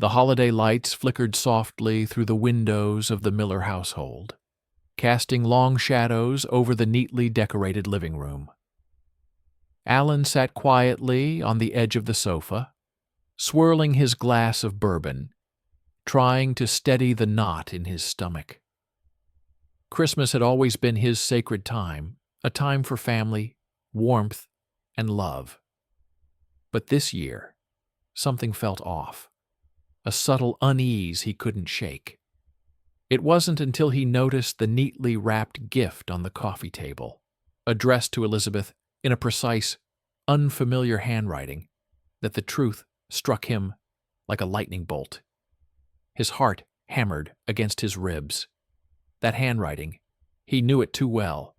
The holiday lights flickered softly through the windows of the Miller household, casting long shadows over the neatly decorated living room. Alan sat quietly on the edge of the sofa, swirling his glass of bourbon, trying to steady the knot in his stomach. Christmas had always been his sacred time, a time for family, warmth, and love. But this year, something felt off, a subtle unease he couldn't shake. It wasn't until he noticed the neatly wrapped gift on the coffee table, addressed to Elizabeth in a precise, unfamiliar handwriting, that the truth struck him like a lightning bolt. His heart hammered against his ribs. That handwriting, he knew it too well.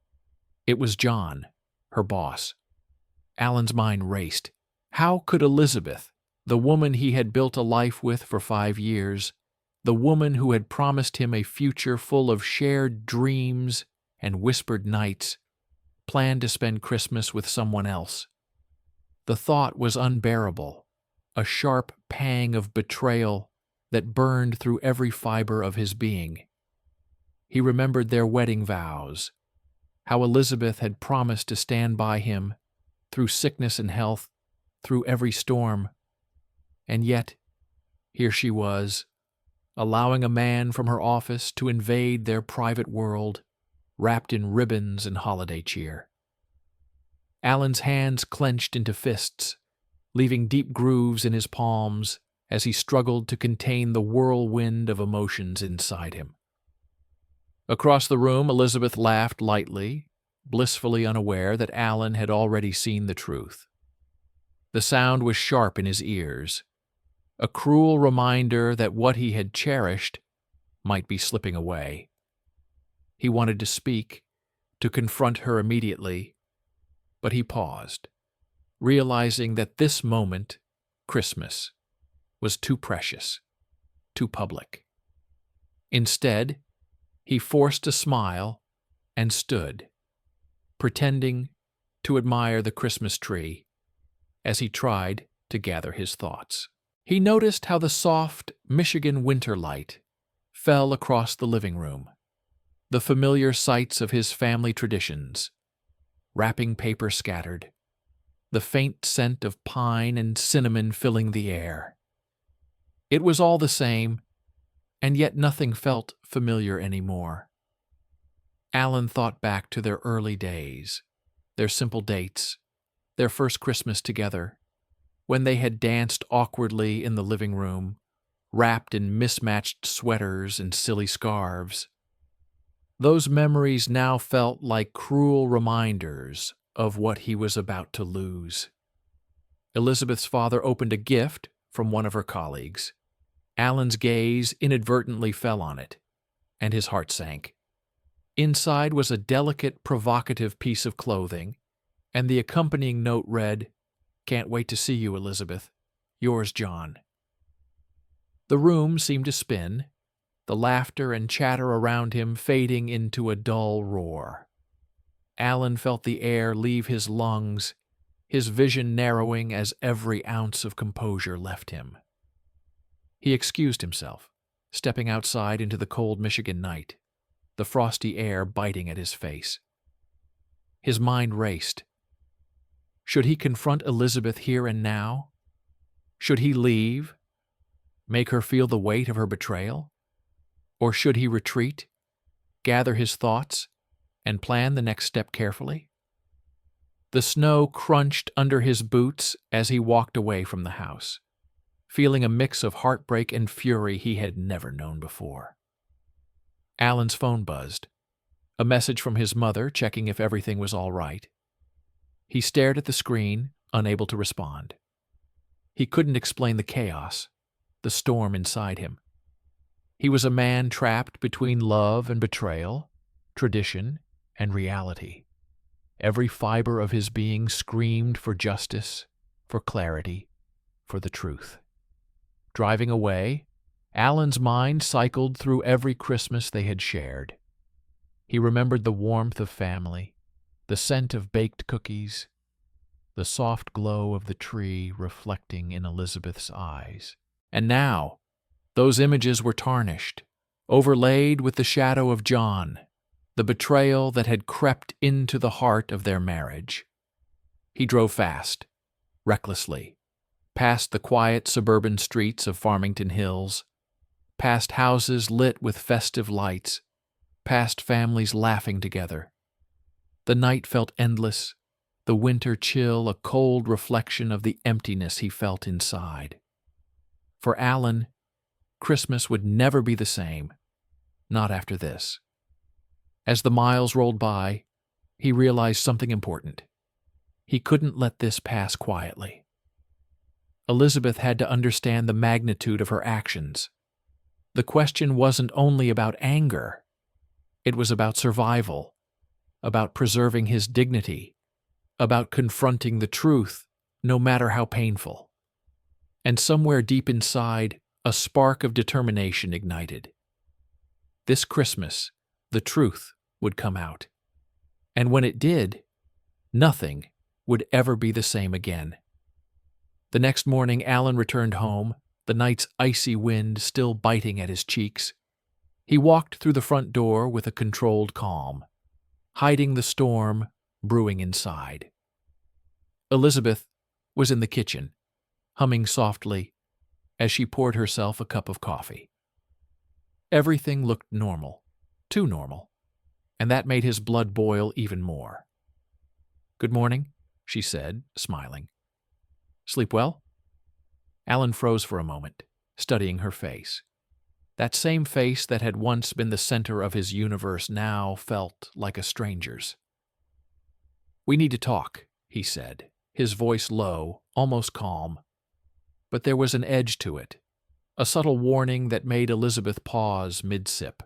It was John, her boss. Alan's mind raced. How could Elizabeth, the woman he had built a life with for 5 years, the woman who had promised him a future full of shared dreams and whispered nights, plan to spend Christmas with someone else? The thought was unbearable, a sharp pang of betrayal that burned through every fiber of his being. He remembered their wedding vows, how Elizabeth had promised to stand by him through sickness and health, through every storm. And yet, here she was, allowing a man from her office to invade their private world, wrapped in ribbons and holiday cheer. Alan's hands clenched into fists, leaving deep grooves in his palms as he struggled to contain the whirlwind of emotions inside him. Across the room, Elizabeth laughed lightly, blissfully unaware that Alan had already seen the truth. The sound was sharp in his ears, a cruel reminder that what he had cherished might be slipping away. He wanted to speak, to confront her immediately, but he paused, realizing that this moment, Christmas, was too precious, too public. Instead, he forced a smile and stood, pretending to admire the Christmas tree as he tried to gather his thoughts. He noticed how the soft Michigan winter light fell across the living room, the familiar sights of his family traditions, wrapping paper scattered, the faint scent of pine and cinnamon filling the air. It was all the same, and yet nothing felt familiar anymore. Alan thought back to their early days, their simple dates, their first Christmas together, when they had danced awkwardly in the living room, wrapped in mismatched sweaters and silly scarves. Those memories now felt like cruel reminders of what he was about to lose. Elizabeth's father opened a gift from one of her colleagues. Alan's gaze inadvertently fell on it, and his heart sank. Inside was a delicate, provocative piece of clothing, and the accompanying note read, "Can't wait to see you, Elizabeth. Yours, John." The room seemed to spin, the laughter and chatter around him fading into a dull roar. Alan felt the air leave his lungs, his vision narrowing as every ounce of composure left him. He excused himself, stepping outside into the cold Michigan night, the frosty air biting at his face. His mind raced. Should he confront Elizabeth here and now? Should he leave, make her feel the weight of her betrayal? Or should he retreat, gather his thoughts, and plan the next step carefully? The snow crunched under his boots as he walked away from the house, feeling a mix of heartbreak and fury he had never known before. Alan's phone buzzed, a message from his mother checking if everything was all right. He stared at the screen, unable to respond. He couldn't explain the chaos, the storm inside him. He was a man trapped between love and betrayal, tradition and reality. Every fiber of his being screamed for justice, for clarity, for the truth. Driving away, Alan's mind cycled through every Christmas they had shared. He remembered the warmth of family, the scent of baked cookies, the soft glow of the tree reflecting in Elizabeth's eyes. And now, Those images were tarnished, overlaid with the shadow of John, the betrayal that had crept into the heart of their marriage. He drove fast, recklessly, past the quiet suburban streets of Farmington Hills, past houses lit with festive lights, past families laughing together. The night felt endless, the winter chill a cold reflection of the emptiness he felt inside. For Alan, Christmas would never be the same, not after this. As the miles rolled by, he realized something important. He couldn't let this pass quietly. Elizabeth had to understand the magnitude of her actions. The question wasn't only about anger. It was about survival, about preserving his dignity, about confronting the truth, no matter how painful. And somewhere deep inside, a spark of determination ignited. This Christmas, the truth would come out. And when it did, nothing would ever be the same again. The next morning, Alan returned home, the night's icy wind still biting at his cheeks. He walked through the front door with a controlled calm, hiding the storm brewing inside. Elizabeth was in the kitchen, humming softly as she poured herself a cup of coffee. Everything looked normal, too normal, and that made his blood boil even more. "Good morning," she said, smiling. "Sleep well?" Alan froze for a moment, studying her face. That same face that had once been the center of his universe now felt like a stranger's. "We need to talk," he said, his voice low, almost calm. But there was an edge to it, a subtle warning that made Elizabeth pause mid-sip.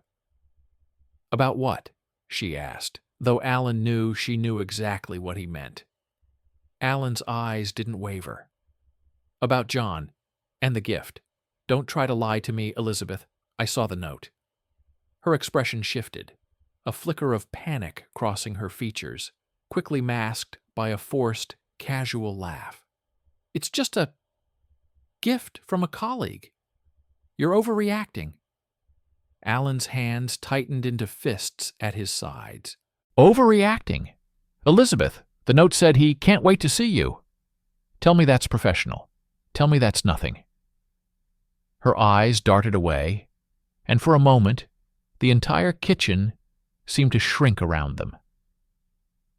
"About what?" she asked, though Alan knew she knew exactly what he meant. Alan's eyes didn't waver. "About John, and the gift. Don't try to lie to me, Elizabeth. I saw the note." Her expression shifted, a flicker of panic crossing her features, quickly masked by a forced, casual laugh. "It's just a gift from a colleague. You're overreacting." Alan's hands tightened into fists at his sides. "Overreacting? Elizabeth, the note said he can't wait to see you. Tell me that's professional. Tell me that's nothing." Her eyes darted away, and for a moment, the entire kitchen seemed to shrink around them.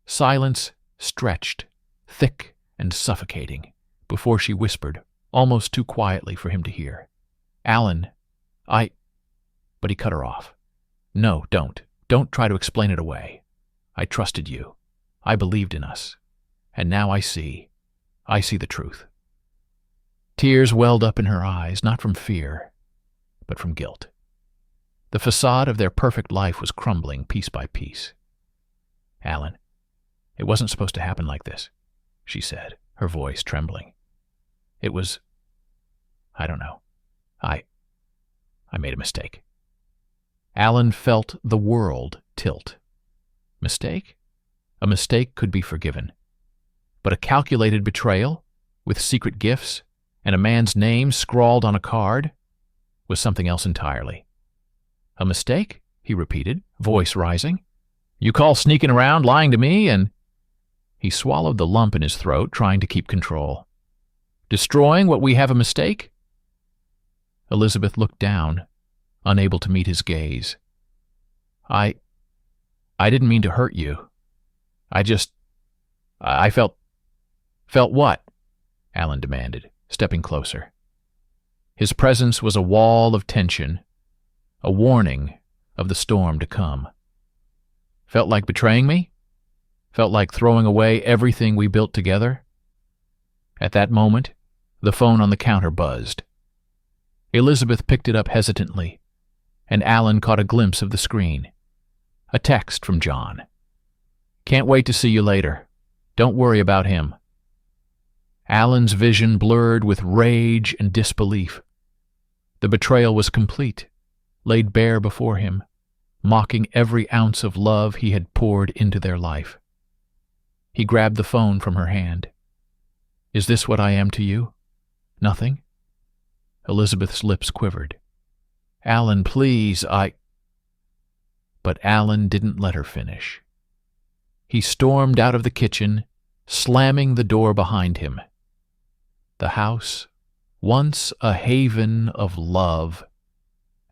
Silence stretched, thick and suffocating, before she whispered, almost too quietly for him to hear, "Alan, But he cut her off. "No, don't. Don't try to explain it away. I trusted you. I believed in us. And now I see the truth." Tears welled up in her eyes, not from fear, but from guilt. The facade of their perfect life was crumbling piece by piece. "Alan, it wasn't supposed to happen like this," she said, her voice trembling. "It was, I don't know. I made a mistake." Alan felt the world tilt. Mistake? A mistake could be forgiven. But a calculated betrayal, with secret gifts, and a man's name scrawled on a card, was something else entirely. "A mistake?" he repeated, voice rising. "You call sneaking around, lying to me, and—" He swallowed the lump in his throat, trying to keep control. "Destroying what we have a mistake?" Elizabeth looked down, unable to meet his gaze. I didn't mean to hurt you. I felt..." "Felt what?" Alan demanded, stepping closer. His presence was a wall of tension, a warning of the storm to come. "Felt like betraying me? Felt like throwing away everything we built together?" At that moment, the phone on the counter buzzed. Elizabeth picked it up hesitantly, and Alan caught a glimpse of the screen. A text from John. "Can't wait to see you later. Don't worry about him." Alan's vision blurred with rage and disbelief. The betrayal was complete, laid bare before him, mocking every ounce of love he had poured into their life. He grabbed the phone from her hand. "Is this what I am to you? Nothing?" Elizabeth's lips quivered. Alan, please, But Alan didn't let her finish. He stormed out of the kitchen, slamming the door behind him. The house, once a haven of love,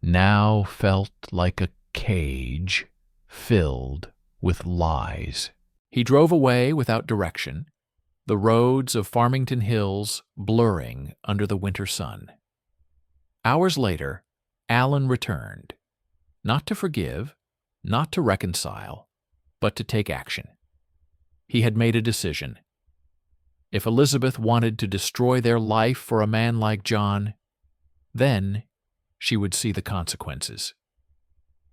now felt like a cage filled with lies. He drove away without direction, the roads of Farmington Hills blurring under the winter sun. Hours later, Alan returned, not to forgive, not to reconcile, but to take action. He had made a decision. If Elizabeth wanted to destroy their life for a man like John, then she would see the consequences.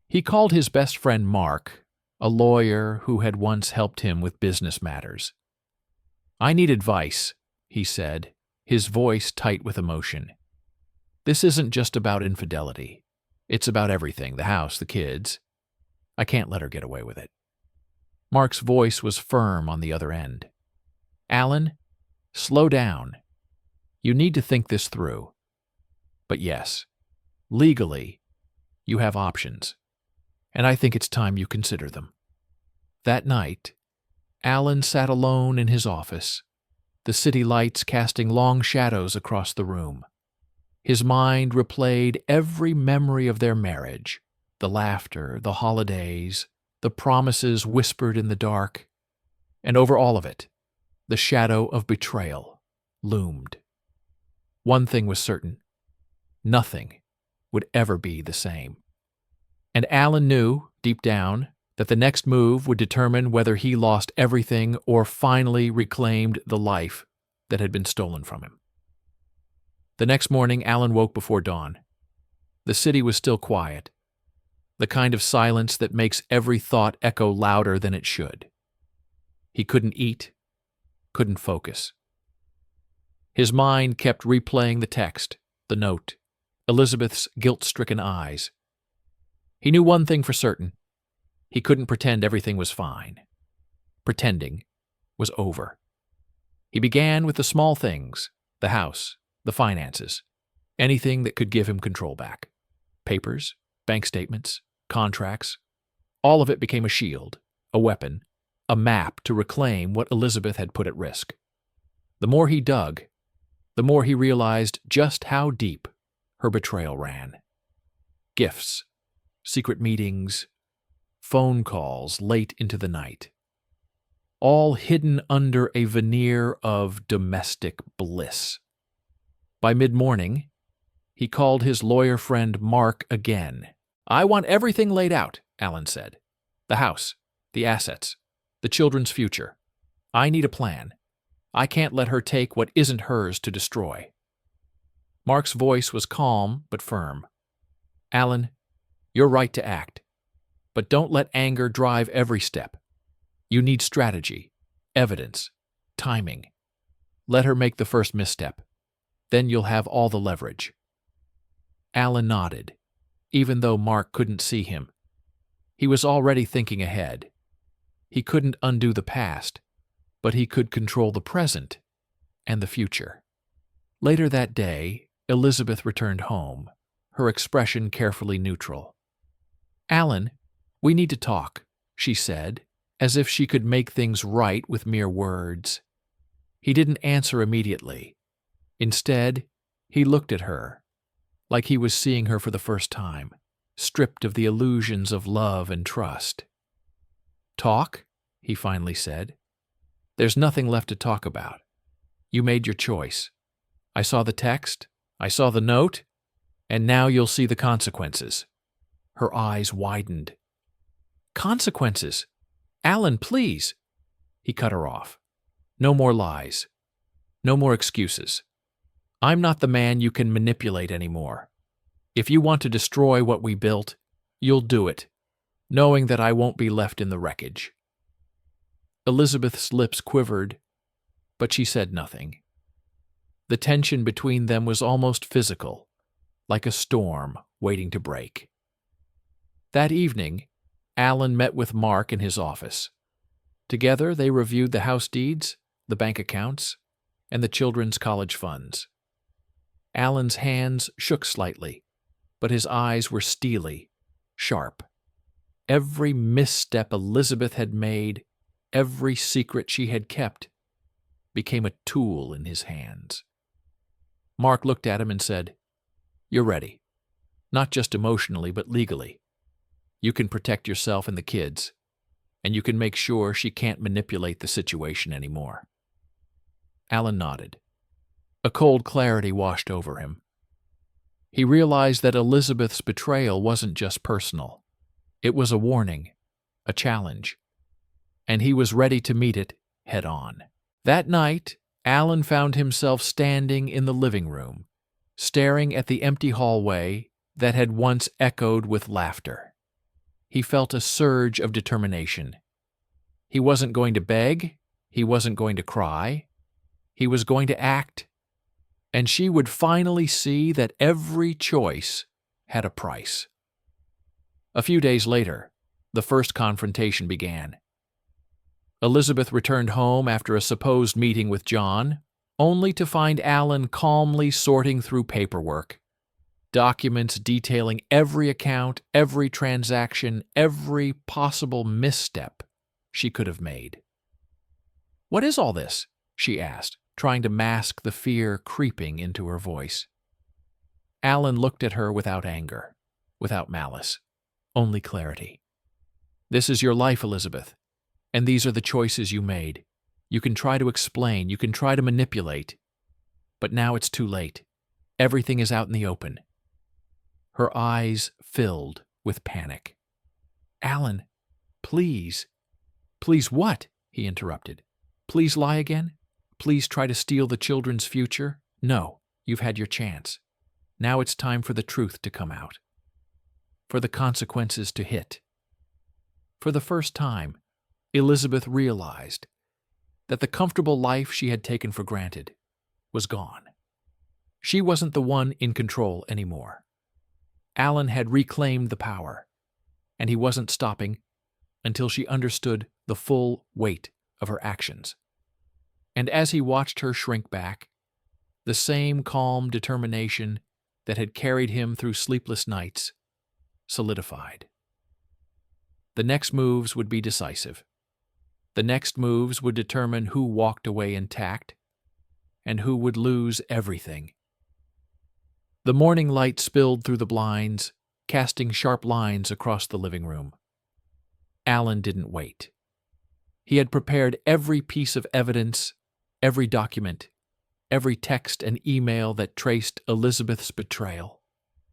He called his best friend Mark, a lawyer who had once helped him with business matters. "I need advice," he said, his voice tight with emotion. "This isn't just about infidelity. It's about everything, the house, the kids. I can't let her get away with it." Mark's voice was firm on the other end. "Alan, slow down. You need to think this through. But yes, legally, you have options, and I think it's time you consider them." That night, Alan sat alone in his office, the city lights casting long shadows across the room. His mind replayed every memory of their marriage, the laughter, the holidays, the promises whispered in the dark, and over all of it, the shadow of betrayal loomed. One thing was certain: nothing would ever be the same. And Alan knew, deep down, that the next move would determine whether he lost everything or finally reclaimed the life that had been stolen from him. The next morning, Alan woke before dawn. The city was still quiet, the kind of silence that makes every thought echo louder than it should. He couldn't eat, couldn't focus. His mind kept replaying the text, the note, Elizabeth's guilt-stricken eyes. He knew one thing for certain: he couldn't pretend everything was fine. Pretending was over. He began with the small things, the house, the finances, anything that could give him control back. Papers, bank statements, contracts, all of it became a shield, a weapon, a map to reclaim what Elizabeth had put at risk. The more he dug, the more he realized just how deep her betrayal ran. Gifts, secret meetings, phone calls late into the night, all hidden under a veneer of domestic bliss. By mid-morning, he called his lawyer friend Mark again. "I want everything laid out," Alan said. "The house, the assets, the children's future. I need a plan. I can't let her take what isn't hers to destroy." Mark's voice was calm but firm. "Alan, you're right to act, but don't let anger drive every step. You need strategy, evidence, timing. Let her make the first misstep. Then you'll have all the leverage." Alan nodded, even though Mark couldn't see him. He was already thinking ahead. He couldn't undo the past, but he could control the present and the future. Later that day, Elizabeth returned home, her expression carefully neutral. "Alan, we need to talk," she said, as if she could make things right with mere words. He didn't answer immediately. Instead, he looked at her, like he was seeing her for the first time, stripped of the illusions of love and trust. "Talk?" he finally said. "There's nothing left to talk about. You made your choice. I saw the text, I saw the note, and now you'll see the consequences." Her eyes widened. "Consequences? Alan, please!" He cut her off. "No more lies. No more excuses. I'm not the man you can manipulate anymore. If you want to destroy what we built, you'll do it, knowing that I won't be left in the wreckage." Elizabeth's lips quivered, but she said nothing. The tension between them was almost physical, like a storm waiting to break. That evening, Alan met with Mark in his office. Together, they reviewed the house deeds, the bank accounts, and the children's college funds. Alan's hands shook slightly, but his eyes were steely, sharp. Every misstep Elizabeth had made, every secret she had kept, became a tool in his hands. Mark looked at him and said, "You're ready. Not just emotionally, but legally. You can protect yourself and the kids, and you can make sure she can't manipulate the situation anymore." Alan nodded. A cold clarity washed over him. He realized that Elizabeth's betrayal wasn't just personal. It was a warning, a challenge, and he was ready to meet it head on. That night, Alan found himself standing in the living room, staring at the empty hallway that had once echoed with laughter. He felt a surge of determination. He wasn't going to beg, he wasn't going to cry, he was going to act, and she would finally see that every choice had a price. A few days later, the first confrontation began. Elizabeth returned home after a supposed meeting with John, only to find Alan calmly sorting through paperwork, documents detailing every account, every transaction, every possible misstep she could have made. "What is all this?" she asked, trying to mask the fear creeping into her voice. Alan looked at her without anger, without malice, only clarity. "This is your life, Elizabeth, and these are the choices you made. You can try to explain, you can try to manipulate, but now it's too late. Everything is out in the open." Her eyes filled with panic. "Alan, please." "Please what?" he interrupted. "Please lie again? Please try to steal the children's future? No, you've had your chance. Now it's time for the truth to come out. For the consequences to hit." For the first time, Elizabeth realized that the comfortable life she had taken for granted was gone. She wasn't the one in control anymore. Alan had reclaimed the power, and he wasn't stopping until she understood the full weight of her actions. And as he watched her shrink back, the same calm determination that had carried him through sleepless nights solidified. The next moves would be decisive. The next moves would determine who walked away intact and who would lose everything. The morning light spilled through the blinds, casting sharp lines across the living room. Alan didn't wait. He had prepared every piece of evidence, every document, every text and email that traced Elizabeth's betrayal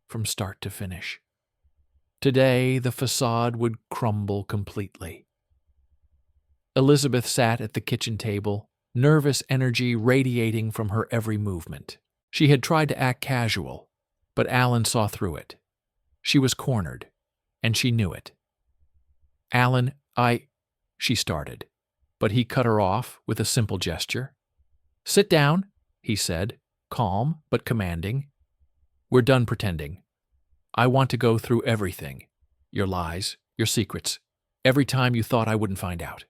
from start to finish. Today, the facade would crumble completely. Elizabeth sat at the kitchen table, nervous energy radiating from her every movement. She had tried to act casual, but Alan saw through it. She was cornered, and she knew it. "Alan, she started, but he cut her off with a simple gesture. "Sit down," he said, calm but commanding. "We're done pretending. I want to go through everything, your lies, your secrets, every time you thought I wouldn't find out."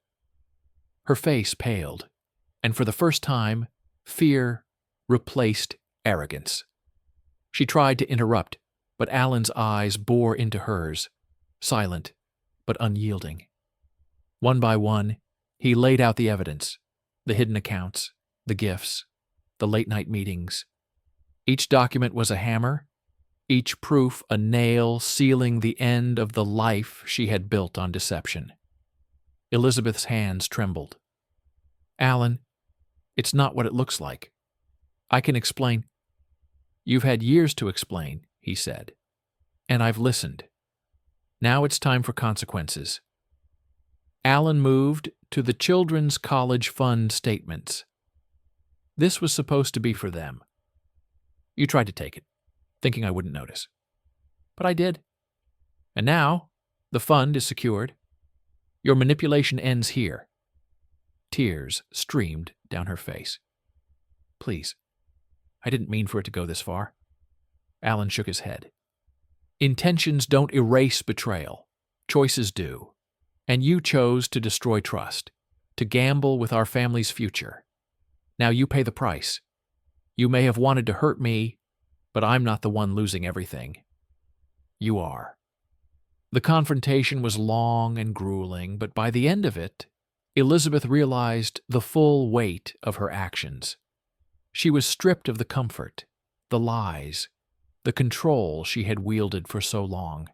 Her face paled, and for the first time, fear replaced arrogance. She tried to interrupt, but Alan's eyes bore into hers, silent but unyielding. One by one, he laid out the evidence, the hidden accounts, the gifts, the late-night meetings. Each document was a hammer, each proof a nail sealing the end of the life she had built on deception. Elizabeth's hands trembled. "Alan, it's not what it looks like. I can explain." "You've had years to explain," he said, "and I've listened. Now it's time for consequences." Alan moved to the Children's College Fund statements. This was supposed to be for them. "You tried to take it, thinking I wouldn't notice. But I did. And now, the fund is secured. Your manipulation ends here." Tears streamed down her face. "Please, I didn't mean for it to go this far." Alan shook his head. "Intentions don't erase betrayal. Choices do. And you chose to destroy trust, to gamble with our family's future. Now you pay the price. You may have wanted to hurt me, but I'm not the one losing everything. you are." The confrontation was long and grueling, but by the end of it, Elizabeth realized the full weight of her actions. She was stripped of the comfort, the lies, the control she had wielded for so long.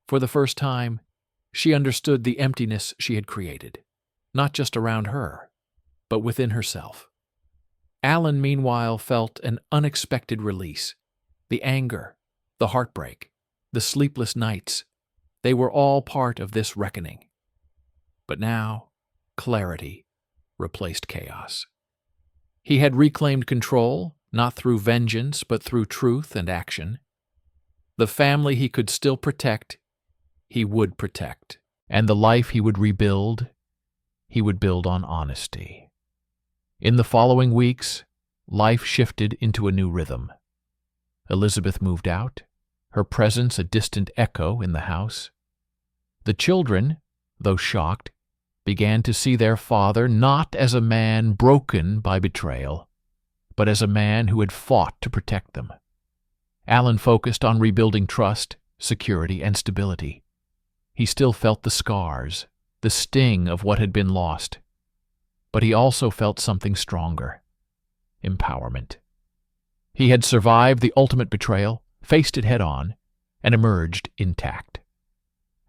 For the first time, she understood the emptiness she had created, not just around her, but within herself. Alan, meanwhile, felt an unexpected release. The anger, the heartbreak, the sleepless nights, they were all part of this reckoning. But now, clarity replaced chaos. He had reclaimed control, not through vengeance, but through truth and action. The family he could still protect, he would protect. And the life he would rebuild, he would build on honesty. In the following weeks, life shifted into a new rhythm. Elizabeth moved out, her presence a distant echo in the house. The children, though shocked, began to see their father not as a man broken by betrayal, but as a man who had fought to protect them. Alan focused on rebuilding trust, security, and stability. He still felt the scars, the sting of what had been lost. But he also felt something stronger: empowerment. He had survived the ultimate betrayal, faced it head-on, and emerged intact.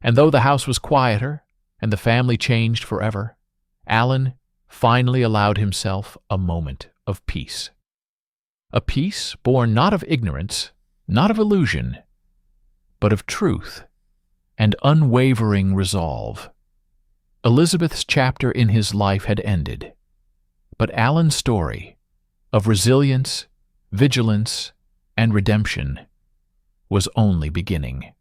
And though the house was quieter, and the family changed forever, Alan finally allowed himself a moment of peace. A peace born not of ignorance, not of illusion, but of truth and unwavering resolve. Elizabeth's chapter in his life had ended, but Alan's story of resilience, vigilance, and redemption was only beginning.